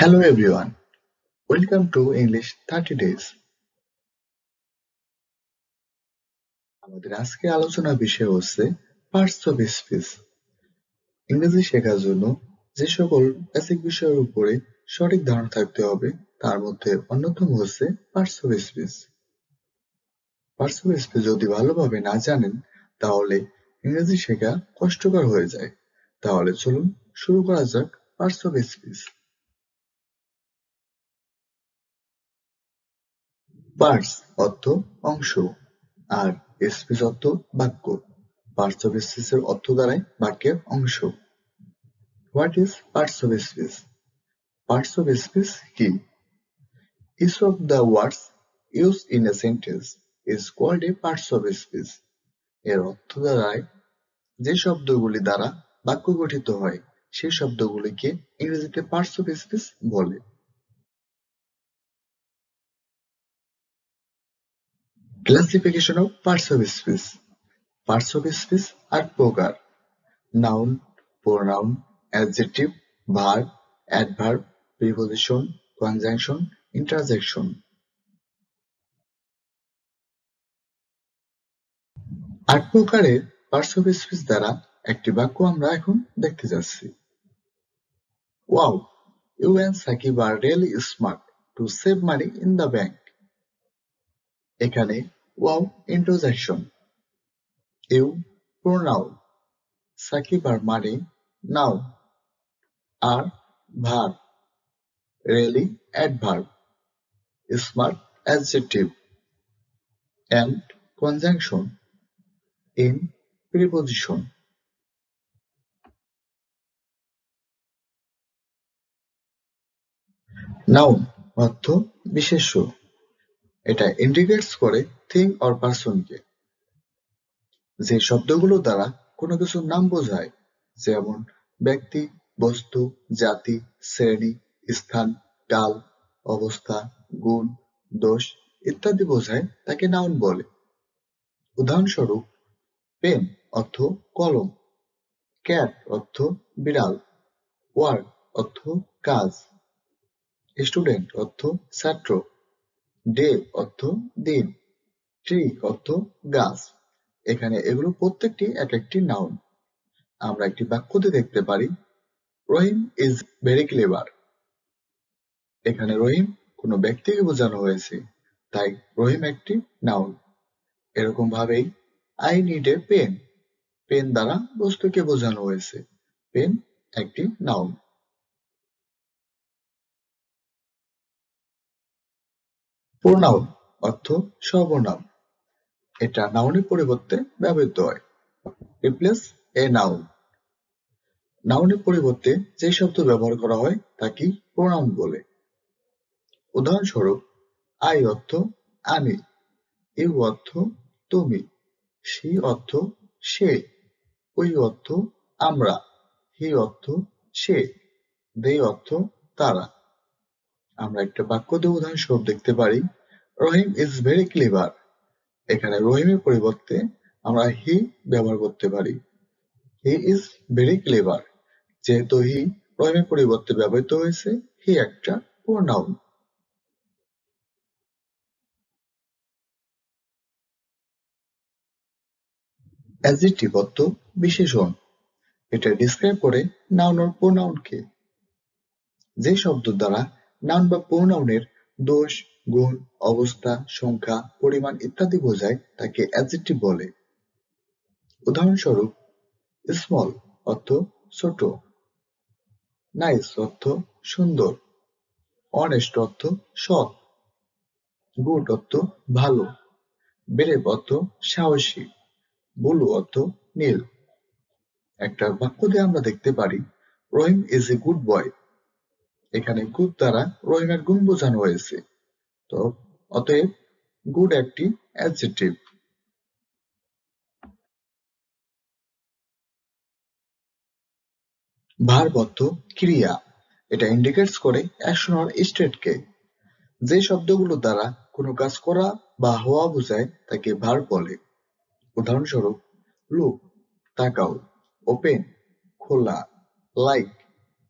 Hello everyone, welcome to English 30 Days. আমাদের আজকে আলোচনার বিষয় হচ্ছে পার্টস অফ স্পিচ। ইংরেজি শেখার জন্য যে সকল বেসিক বিষয়ের উপরে সঠিক ধারণা থাকতে হবে তার মধ্যে অন্যতম হচ্ছে parts of speech. Parts of speech যদি ভালোভাবে না জানেন তাহলে ইংরেজি শেখা কষ্টকর হয়ে যায়। তাহলে চলুন শুরু করা যাক পার্টস অফ স্পিচ। পার্টস অর্থ অংশ আর স্পিচ অর্থ বাক্য। পার্টস অফ স্পিচের অর্থ দাঁড়ায় বাক্যের অংশ। What is parts of speech? Parts of speech কি? Each of the words used in a sentence is called a parts of speech. এর অর্থ দাঁড়ায় যে শব্দগুলি দ্বারা বাক্য গঠিত হয় সেই শব্দগুলিকে ইংরেজিতে পার্টস অফ স্পিচ বলে। Classification of parts of speech. Parts of speech ৮ প্রকার: noun, pronoun, adjective, verb, adverb, preposition, conjunction, interjection. ৮ প্রকারের পার্টস অফ স্পিচ দ্বারা একটি বাক্য আমরা এখন দেখতে যাচ্ছি। Wow, you and Sakib are really smart to save money in the bank. এখানে wow interjection, you pronoun, Sakib আর মানে noun, are verb, really adverb, smart adjective, and conjunction in preposition. Noun অর্থ বিশেষ্য। এটা ইন্ডিকেটস করে থিং অর পার্সনকে। যে শব্দগুলো দ্বারা কোনো কিছুর নাম বোঝায়, যেমন ব্যক্তি, বস্তু, জাতি, শ্রেণী, স্থান, কাল, অবস্থা, গুণ, দোষ ইত্যাদি বোঝায় তাকে নাউন বলে। উদাহরণস্বরূপ, পেন অর্থ কলম, ক্যাট অর্থ বিড়াল, ওয়ার্ক অর্থ কাজ, স্টুডেন্ট অর্থ ছাত্র, ডে অর্থ দিন, ট্রি অর্থ গাছ। এখানে এগুলো প্রত্যেকটি এক একটি নাউন। আমরা একটি বাক্যতে দেখতে পারি, রহিম ইজ ভেরি ক্লেভার। এখানে রহিম কোনো ব্যক্তিকে বোঝানো হয়েছে, তাই রহিম একটি নাউন। এরকম ভাবেই I need a pen, pen দ্বারা বস্তুকে বোঝানো হয়েছে, পেন একটি নাউন। প্রোনাউন অর্থ সর্বনাম। এটা নাউনের পরিবর্তে ব্যবহৃত হয়। Replace a noun. নাউনের পরিবর্তে যে শব্দ ব্যবহার করা হয় তাকে প্রোনাউন বলে। উদাহরণস্বরূপ, আই অর্থ আমি, ইউ অর্থ তুমি, সি অর্থ সে, উই অর্থ আমরা, হি অর্থ সে, দে অর্থ তারা। আমরা একটা বাক্য দিয়ে উদাহরণস্বরূপ দেখতে পারি, রহিম ইজ ভেরি ক্লেভার। এখানে রহিমের পরিবর্তে আমরা হি ব্যবহার করতে পারি। He is very clever. যেহেতু হি রহিমের পরিবর্তে ব্যবহৃত হয়েছে, হি একটা প্রোনাউন। অ্যাডজেক্টিভ অর্থ বিশেষণ। এটা ডিসক্রাইব করে নাউন ও প্রোনাউনকে। যে শব্দ দ্বারা নাউন বা প্রোনাউনের দোষ, গুণ, অবস্থা, সংখ্যা, পরিমাণ ইত্যাদি বোঝায় তাকে অ্যাডজেক্টিভ বলে। উদাহরণস্বরূপ, স্মল অর্থ ছোট, নাইস অর্থ সুন্দর, অনেস্ট অর্থ সৎ, গুড অর্থ ভালো, ব্রেভ অর্থ সাহসী, ব্লু অর্থ নীল। একটা বাক্য দিয়ে আমরা দেখতে পারি, রহিম ইজ এ গুড বয়। এখানে গুড দ্বারা রহিমের গুণ বোঝানো হয়েছে, তো অতএব গুড একটি অ্যাডজেক্টিভ। ভার্ব অর্থ ক্রিয়া। এটা ইন্ডিকেটস করে অ্যাকশন অর স্টেটকে। যে শব্দগুলো দ্বারা কোনো কাজ করা বা হওয়া বোঝায় তাকে ভার্ব বলে। উদাহরণস্বরূপ, লুক তাকাও, ওপেন খোলা, লাইক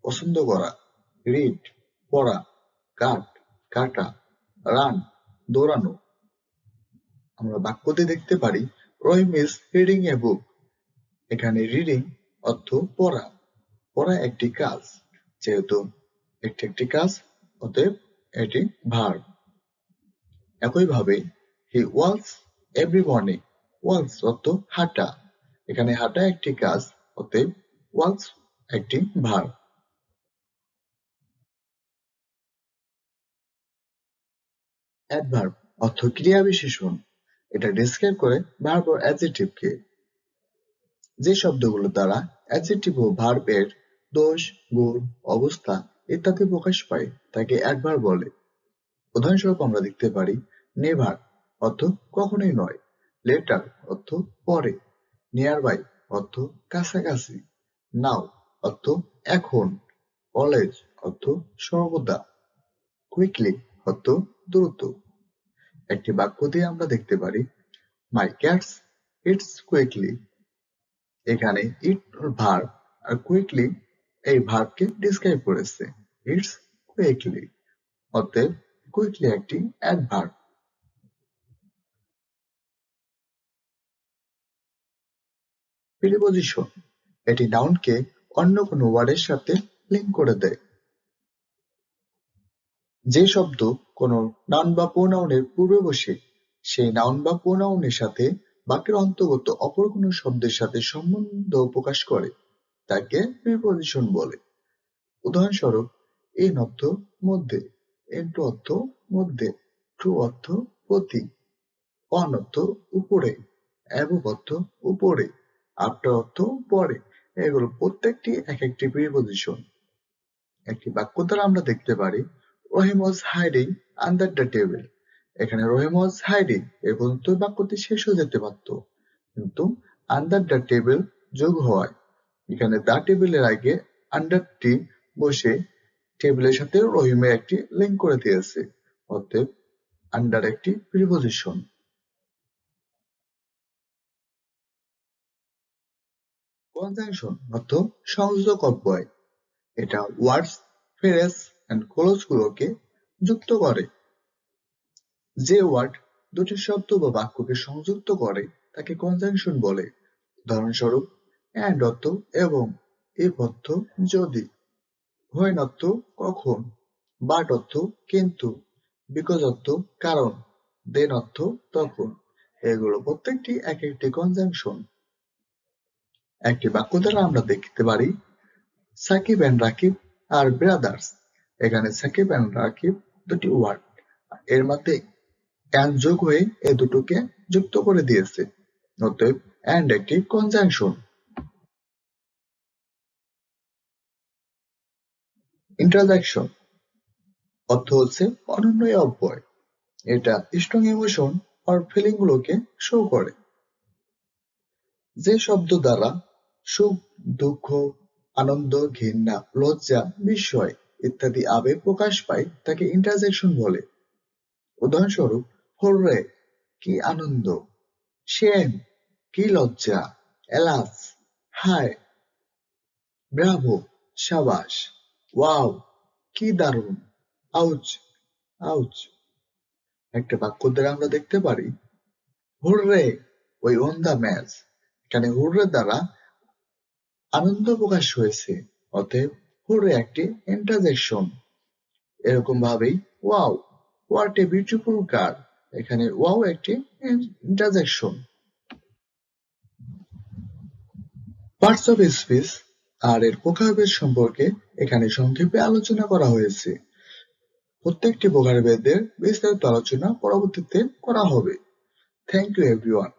পছন্দ করা, রিড পড়া, কাট, কাটা, রান, দৌড়ানো। আমরা বাক্যতে দেখতে পারি রহিম ইজ রিডিং এ বুক। এখানে রিডিং অর্থ পড়া। পড়া একটি কাজ, যেহেতু একটি কাজ অতএব এটি ভার্ব। একইভাবে হি ওয়াকস এভরি মর্নিং। ওয়াকস অর্থ হাঁটা। এখানে হাঁটা একটি কাজ, অতএব ওয়াকস একটি ভার্ব। অ্যাডভার্ব অর্থ ক্রিয়া বিশেষণ। এটা ডেসক্রাইব করে ভার্ব ও অ্যাডজেক্টিভকে। যে শব্দগুলো দ্বারা অ্যাডজেক্টিভ ও ভার্ব এর দোষ, গুণ, অবস্থা ইত্যাদি প্রকাশ পায় তাকে অ্যাডভার্ব বলে। উদাহরণস্বরূপ আমরা দেখতে পারি নেভার অর্থ কখনোই নয়, লেটার অর্থ পরে, নিয়ার বাই অর্থ কাছাকাছি, নাও অর্থ এখন, অলওয়েজ অর্থ সর্বদা, কুইকলি অর্থ দ্রুত। একটি বাক্য দিয়ে আমরা দেখতে পারি মাই ক্যাটস ইটস কুইকলি। এখানে ইট ভার্ব আর কুইকলি এই ভার্বকে ডিসক্রাইব করেছে। ইটস কুইকলি, অতএব কুইকলি একটি অ্যাডভার্ব। প্রিপোজিশন এটি নাউনকে অন্য কোনো ওয়ার্ডের সাথে লিঙ্ক করে দেয়। যে শব্দ কোনো নাউন বা প্রোনাউনের পূর্বে বসে সেই নাউন বা প্রোনাউনের সাথে বাক্যের অন্তর্গত অপর কোনো শব্দের সাথে সম্বন্ধ প্রকাশ করে তাকে প্রিপোজিশন বলে। উদাহরণস্বরূপ ইন অর্থ মধ্যে, ইনটু অর্থ মধ্যে, টু অর্থ প্রতি, অন অর্থ উপরে, অ্যাবভ অর্থ উপরে, আফটার অর্থ পরে। এগুলো প্রত্যেকটি এক একটি প্রিপোজিশন। একটি বাক্য দ্বারা আমরা দেখতে পারি রহিম ওয়াজ হাইডিং আন্ডার দ্য টেবিল। এখানে রহিম ওয়াজ হাইডিং এ পর্যন্ত বাক্যটি শেষ হয়ে যেতে পারত, কিন্তু আন্ডার দ্য টেবিল যোগ হওয়ায় এখানে দা টেবিলের আগে আন্ডারটি বসে টেবিলের সাথে রহিমের একটি লিঙ্ক করে দিয়েছে, অতএব আন্ডার একটি প্রিপোজিশন। কনজাংশন অর্থ সংযোজক অব্যয়। এটা ওয়ার্ডস, ফ্রেজ এন্ড ক্লজ গুলোকে যুক্ত করে। যে ওয়ার্ড দুটি শব্দ বা বাক্যকে সংযুক্ত করে তাকে কনজাংশন বলে। উদাহরণস্বরূপ এন্ড অর্থ এবং, ইফ অর্থ যদি, হোয়েন অর্থ কখন, বাট অর্থ কিন্তু, বিকজ অর্থ কারণ, দেন অর্থ তখন। এগুলো প্রত্যেকটি এক একটি কনজাংশন। একটি বাক্য দ্বারা আমরা দেখতে পারি Sakib and Rakib are brothers. এখানে সাকিব এন্ড রাকিব দুটি ওয়ার্ড, এর মধ্যে এন্ড যোগ হয়ে এ দুটোকে যুক্ত করে দিয়েছে, অতএব এন্ড একটি কনজাংশন। ইন্টারজেকশন অর্থ হচ্ছে অনন্যয় অব্যয়। এটা স্ট্রং ইমোশন আর ফিলিং গুলোকে শো করে। যে শব্দ দ্বারা সুখ, দুঃখ, আনন্দ, ঘৃণা, লজ্জা, বিস্ময় ইত্যাদি আবেগ প্রকাশ পায় তাকে ইন্টারজেকশন বলে। উদাহরণস্বরূপ হুররে কি আনন্দ, শেম কি লজ্জা, এলাস হায়, ব্রাভো সাবাস, ওয়াও কি দারুণ, আউচ আউচ। একটা বাক্য দ্বারা আমরা দেখতে পারি hurray we won the match. এখানে হুররে দ্বারা আনন্দ প্রকাশ হয়েছে, অতএব হুররে একটি ইন্টারজেকশন। এরকম ভাবেই ওয়াও হোয়াট এ বিউটিফুল কার, এখানে ওয়াও একটি ইন্টারজেকশন। পার্টস অফ স্পিচ আর এর প্রকারভেদ সম্পর্কে এখানে সংক্ষেপে আলোচনা করা হয়েছে। প্রত্যেকটি প্রকারভেদের বিস্তারিত আলোচনা পরবর্তীতে করা হবে। Thank you everyone.